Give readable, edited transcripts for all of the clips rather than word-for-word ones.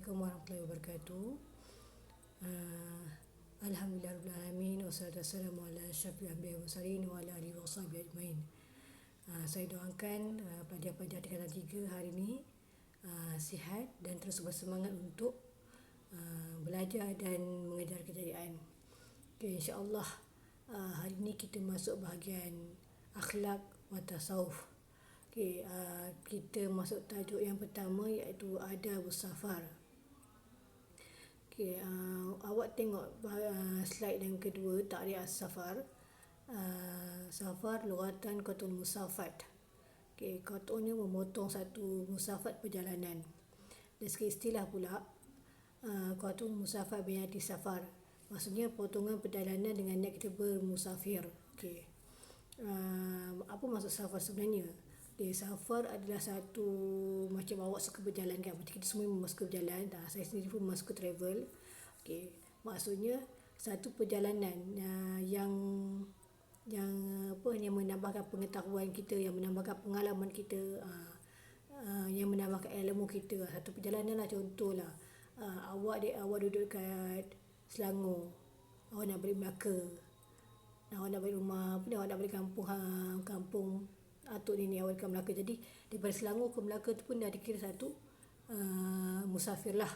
Assalamualaikum warahmatullahi wabarakatuh. Alhamdulillahirrahmanirrahim. Wassalatu wassalamu ala asyrafil anbiya'i wal mursalin wa ala alihi washabihi ajmain. Saya doakan pelajar-pelajar tingkatan 3 hari ini sihat dan terus bersemangat untuk belajar dan mengejar kejayaan. Okay, insya-Allah hari ini kita masuk bahagian akhlak wa tasawuf. Okay, kita masuk tajuk yang pertama iaitu adabus safar. Okay, awak tengok slide yang kedua, ta'rif as-safar. Safar lughatan qatul musafat. Okay, qat'unya memotong satu musafat perjalanan. Dari segi istilah pula, qatul musafat binati safar. Maksudnya potongan perjalanan dengan niat kita bermusafir. Okay. Apa maksud safar sebenarnya? Okay, safar adalah satu macam awak suka berjalan kan. Macam kita semua memang suka berjalan. Saya sendiri pun memang suka travel. Okay. Maksudnya satu perjalanan yang menambahkan pengetahuan kita, yang menambahkan pengalaman kita, yang menambahkan ilmu kita. Satu perjalanan lah, contohlah awak duduk dekat Selangor, awak nak balik Melaka, awak nak balik rumah, awak nak balik kampung atuk nenek awak dekat Melaka. Jadi daripada Selangor ke Melaka tu pun dah dikira satu musafir lah.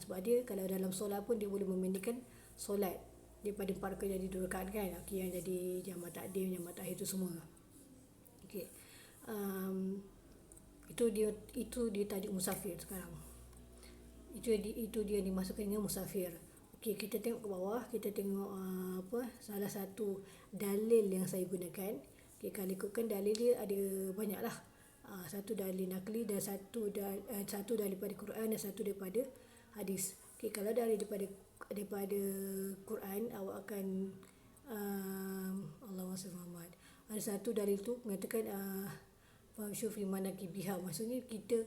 Sebab dia kalau dalam solat pun dia boleh memendekkan solat daripada 4 rakaat jadi 2 rakaat kan. Okay, yang jadi jamak takdim, jamak takhir tu semua. Okay. Itu dia tajuk musafir sekarang. Itu dia dimasukkan dengan musafir. Okey, kita tengok ke bawah, kita tengok salah satu dalil yang saya gunakan. Okey, kalau ikutkan dalil dia ada banyaklah. Satu dalil nakli dan satu daripada Quran dan satu daripada hadis. Okey, kalau daripada Quran, awak akan Allahu Muhammad. Ada satu dalil tu mengatakan famshu fi manakibiha. Maksudnya kita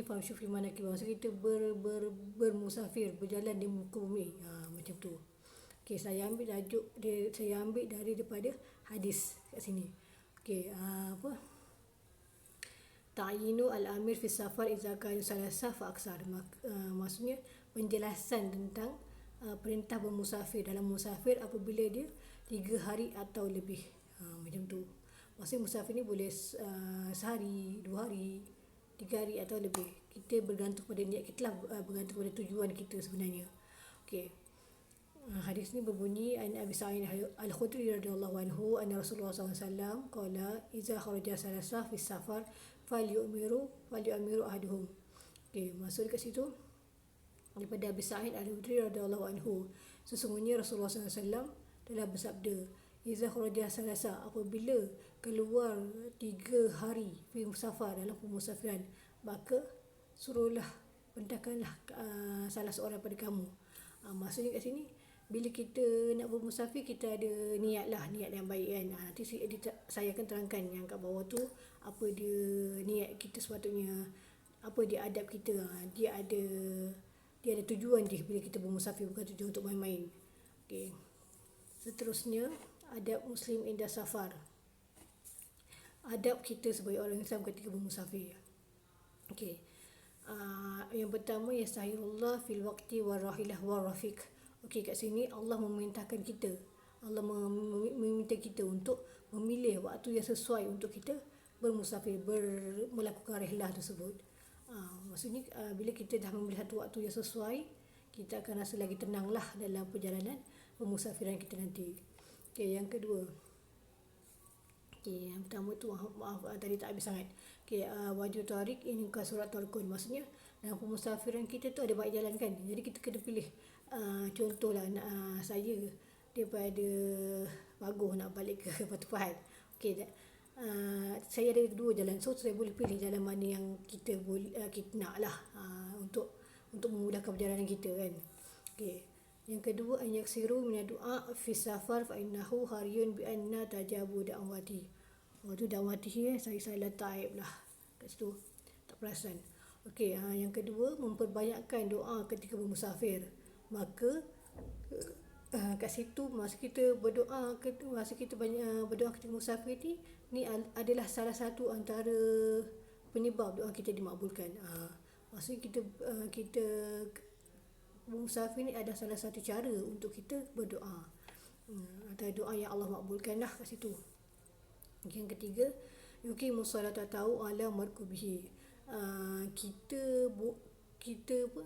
famshu fi manakibiha. Maksudnya kita bermusafir, berjalan di muka bumi. Macam tu. Okey, saya ambil daripada hadis kat sini. Okey, ta'yinu al-amir fi safar idza kana salasa fa aksar. Maksudnya penjelasan tentang perintah bermusafir dalam musafir apabila dia 3 hari atau lebih. Macam tu. Maksudnya musafir ni boleh sehari, 2 hari, 3 hari atau lebih. Kita bergantung pada niat kita lah, bergantung pada tujuan kita sebenarnya. Okey. Hadis ni berbunyi an Abi Sa'id Al-Khudri radhiyallahu anhu anna Rasulullah SAW qala idza kharaja salasa fi safar falyu'miru ahaduhum. Okey, maksud kat situ daripada Abi Sa'id Al-Khudri radhiyallahu anhu, sesungguhnya Rasulullah SAW telah bersabda, idza kharaja salasa, apabila keluar 3 hari fi safar dalam pemusafiran, maka perintahkanlah salah seorang pada kamu. Maksudnya kat sini bila kita nak bermusafir, kita ada niat yang baik kan. Nanti saya akan terangkan yang kat bawah tu apa dia niat kita sepatutnya, apa dia adab kita. Dia ada tujuan dia bila kita bermusafir, bukan tujuan untuk main-main. Okey. Seterusnya, adab muslim inda safar. Adab kita sebagai orang Islam ketika bermusafir. Okey. Yang pertama, yastahirullah fil waqti warahilah warafiq. Okey, kat sini Allah memerintahkan kita. Allah meminta kita untuk memilih waktu yang sesuai untuk kita bermusafir, melakukan rihlah tersebut. Maksudnya bila kita dah memilih satu waktu yang sesuai, kita akan rasa lagi tenanglah dalam perjalanan pemusafiran kita nanti. Okey, yang kedua. Okey, yang pertama tu maaf tadi tak habis sangat. Okey, wajib tarik ini bukan surat tarkun. Maksudnya dalam pemusafiran kita tu ada banyak jalan kan. Jadi kita kena pilih. Contohlah saya daripada Bagoh nak balik ke Batu Pahat. Okey, saya ada 2 jalan. So saya boleh pilih jalan mana yang kita nak lah untuk memudahkan perjalanan kita kan. Okey. Yang kedua, an yaksiru min doa fi safar fa innahu hariyun bi anna tajabu da'wati. Tu da'wati saya letak lah kat situ. Tak perasan. Okey, yang kedua, memperbanyakkan doa ketika bermusafir. Maka kat situ masa kita berdoa ketika musafir ni adalah salah satu antara penyebab doa kita dimakbulkan. Maksudnya kita bermusafir ni ada salah satu cara untuk kita berdoa. Atau doa yang Allah makbulkanlah kat situ. Yang ketiga, yuqimus solata tahu ala markubihi. Kita apa?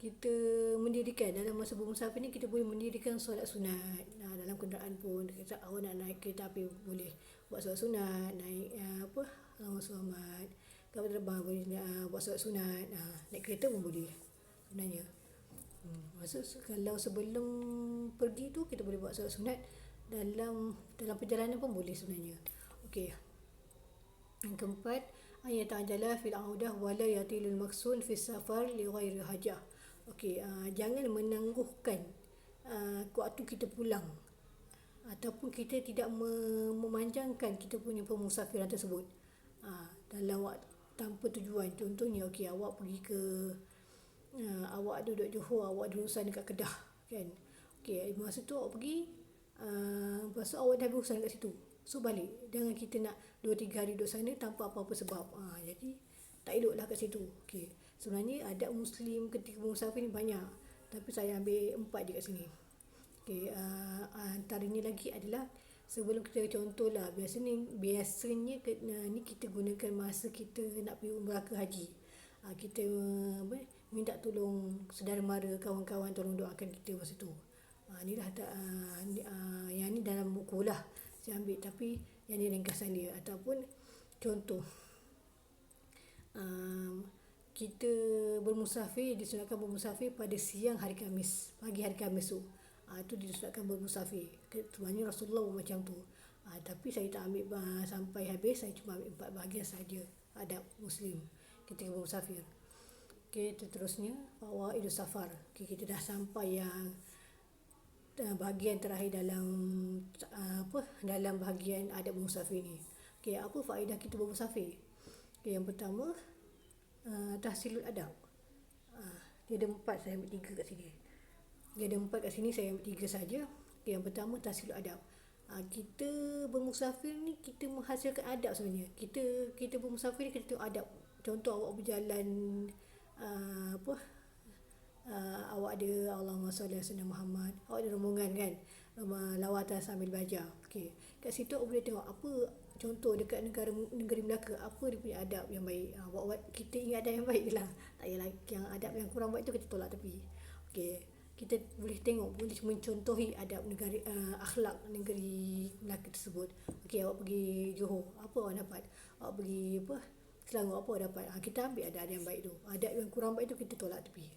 Kita mendirikan dalam masa bermusafir ni, kita boleh mendirikan solat sunat. Dalam kenderaan pun, kita awak nak naik kereta api boleh buat solat sunat, naik selamat kapal terbang boleh buat solat sunat, naik kereta pun boleh sebenarnya. Maksud kalau sebelum pergi tu kita boleh buat solat sunat, dalam perjalanan pun boleh sebenarnya. Okey. Yang keempat, ayat ta'jala fil audah wala yatilul maqsun fi safar li ghairi hajah. Okey, jangan menangguhkan waktu kita pulang, ataupun kita tidak memanjangkan kita punya pemusafiran tersebut dalam waktu tanpa tujuan. Contohnya, okey, awak pergi ke awak duduk Johor, awak ada urusan dekat Kedah kan. Okey, masa tu awak pergi, lepas tu awak dah berurusan kat situ, so balik. Jangan kita nak 2-3 hari duduk sana tanpa apa-apa sebab. Jadi tak eloklah kat situ. Okey, sebenarnya adab Muslim ketika bermusafir ni banyak, tapi saya ambil 4 je kat sini. Okey, antaranya lagi adalah sebelum kita, contohlah biasanya ni kita gunakan masa kita nak pergi umrah ke haji. Kita minta tolong saudara mara, kawan-kawan tolong doakan kita masa tu. Inilah yang ni dalam buku lah saya ambil, tapi yang ni ringkasan dia. Ataupun contoh, kita disunatkan bermusafir pada siang hari Khamis, pagi hari Khamis tu. Itu disunatkan bermusafir. Sebenarnya Rasulullah macam tu. Tapi saya tak ambil sampai habis, saya cuma ambil 4 bahagian saja adab Muslim ketika bermusafir. Okey, seterusnya fawaidus safar. Okey, kita dah sampai yang bahagian terakhir dalam dalam bahagian adab bermusafir ni. Okey, apa faedah kita bermusafir? Okey, yang pertama, tahsilul adab. Dia ada 4, saya ambil 3 kat sini. Dia ada 4 kat sini, saya ambil 3 saja. Okey, yang pertama tahsilul adab. Kita bermusafir ni, kita menghasilkan adab sebenarnya. Kita bermusafir ni, kita tengok adab. Contoh, awak berjalan awak ada Allahumma salli ala sayyidina Muhammad, awak ada rombongan kan, lawatan sambil belajar. Okey, kat situ awak boleh tengok apa, contoh dekat negeri Melaka, apa dia punya adab yang baik. Kita ingat adab yang baik je lah, tak payahlah yang adab yang kurang baik tu kita tolak tepi. Okey, kita boleh tengok, boleh mencontohi adab negara, akhlak negeri Melaka tersebut. Okey, awak pergi Johor, apa awak dapat? Awak pergi Selangor, apa awak dapat? Kita ambil adab yang baik tu, adab yang kurang baik tu kita tolak tepi.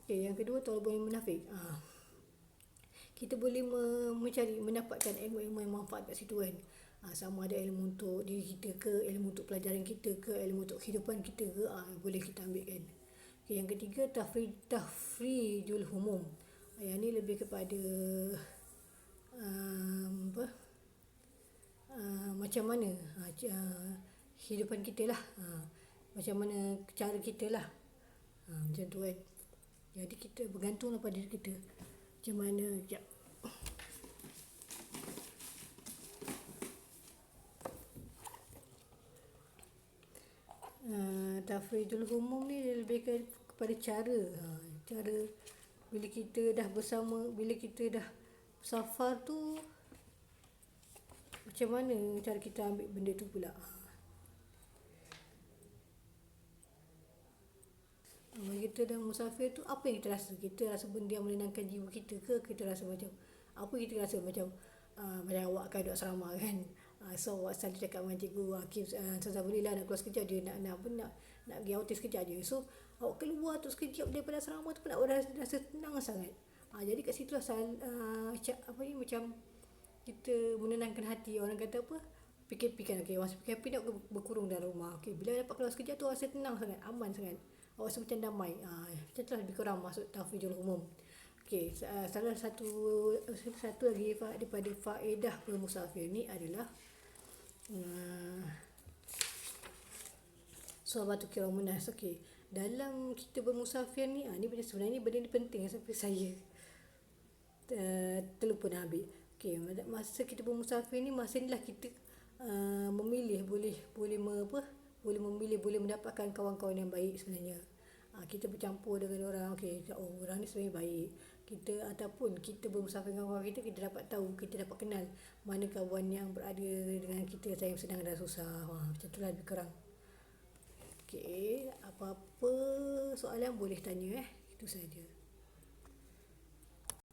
Okey, yang kedua, tolak boleh munafik. Kita boleh mendapatkan ilmu-ilmu yang manfaat kat situ kan. Sama ada ilmu untuk diri kita ke, ilmu untuk pelajaran kita ke, ilmu untuk kehidupan kita ke, boleh kita ambil kan. Okay, yang ketiga, tafrijul humum. Yang ni lebih kepada macam mana kehidupan kita lah, macam mana cara kita lah, macam tu kan. Jadi kita bergantunglah pada diri kita macam mana. Tafrijul humum ni lebih kepada cara bila kita dah bersama, bila kita dah safar tu, macam mana cara kita ambil benda tu pula. Kita dah musafir tu, apa yang kita rasa? Kita rasa benda yang menenangkan jiwa kita ke? Kita rasa macam apa, kita rasa macam awak akan duduk asrama kan. So awak selalu cakap dengan cikgu, Ustazah bolehlah nak keluar sekejap je, nak pergi outing sekejap je. So awak keluar tu sekejap daripada asrama tu pun awak rasa tenang sangat. Jadi kat situ lah macam kita menenangkan hati. Orang kata apa, PKP kan. Okay, masa PKP nak berkurung dalam rumah. Okay, bila dapat keluar sekejap tu rasa tenang sangat, aman sangat. Awak rasa macam damai. Macam tu lah lebih kurang masuk tafrijul umum. Okay, salah satu lagi daripada faedah bermusafir ni adalah sahabatul kiramun nas. Okay, dalam kita bermusafir ni, ni sebenarnya benda ni penting sampai saya terlupa nak ambil. Okay, masa kita bermusafir ni, masa ni lah kita memilih, boleh boleh memilih, boleh mendapatkan kawan-kawan yang baik sebenarnya. Kita bercampur dengan orang, okey, oh orang ni sebenarnya baik. Kita ataupun kita bermusafir dengan kawan kita, kita dapat tahu, kita dapat kenal mana kawan yang berada dengan kita time senang dan susah. Macam itulah lebih kurang. Okey, apa-apa soalan boleh tanya. Itu saja.